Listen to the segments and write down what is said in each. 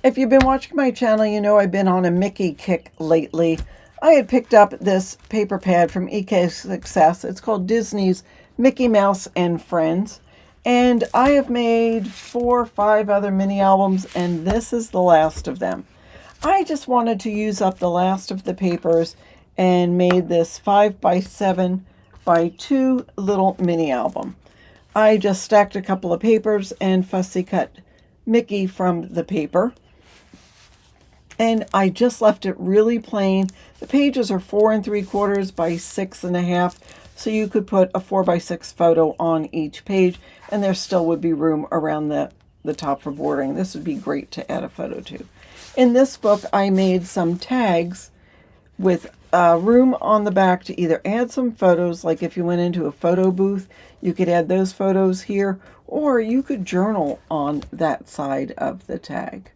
If you've been watching my channel, you know I've been on a Mickey kick lately. I had picked up this paper pad from EK Success. It's called Disney's Mickey Mouse and Friends. And I have made 4 or 5 other mini albums, and this is the last of them. I just wanted to use up the last of the papers and made this 5 by 7 by 2 little mini album. I just stacked a couple of papers and fussy cut Mickey from the paper. And I just left it really plain. The pages are 4 3/4 by 6 1/2, so you could put a 4 by 6 photo on each page, and there still would be room around the top for bordering. This would be great to add a photo to. In this book, I made some tags with room on the back to either add some photos, like if you went into a photo booth, you could add those photos here, or you could journal on that side of the tag.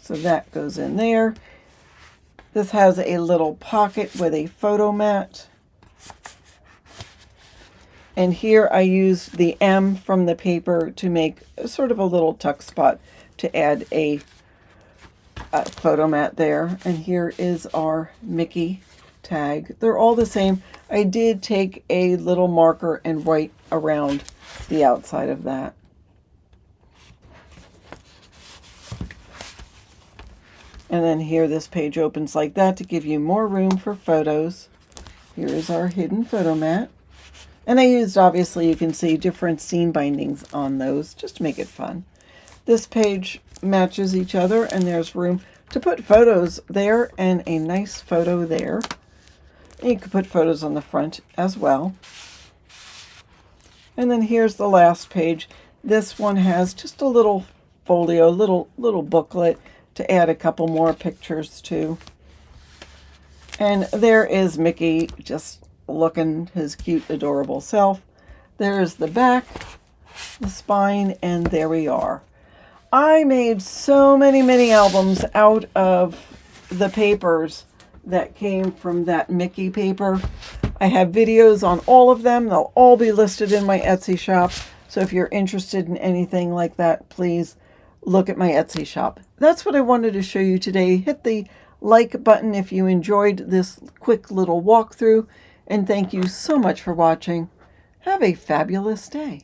So that goes in there. This has a little pocket with a photo mat. And here I used the M from the paper to make sort of a little tuck spot to add a photo mat there. And here is our Mickey tag. They're all the same. I did take a little marker and write around the outside of that. And then here, this page opens like that to give you more room for photos. Here is our hidden photo mat. And I used, obviously, you can see different scene bindings on those just to make it fun. This page matches each other, and there's room to put photos there and a nice photo there. And you could put photos on the front as well. And then here's the last page. This one has just a little folio, little booklet to add a couple more pictures to. And there is Mickey just looking his cute, adorable self. There's the back, the spine, and there we are. I made so many mini albums out of the papers that came from that Mickey paper. I have videos on all of them. They'll all be listed in my Etsy shop. So if you're interested in anything like that, please look at my Etsy shop. That's what I wanted to show you today. Hit the like button if you enjoyed this quick little walkthrough. And thank you so much for watching. Have a fabulous day.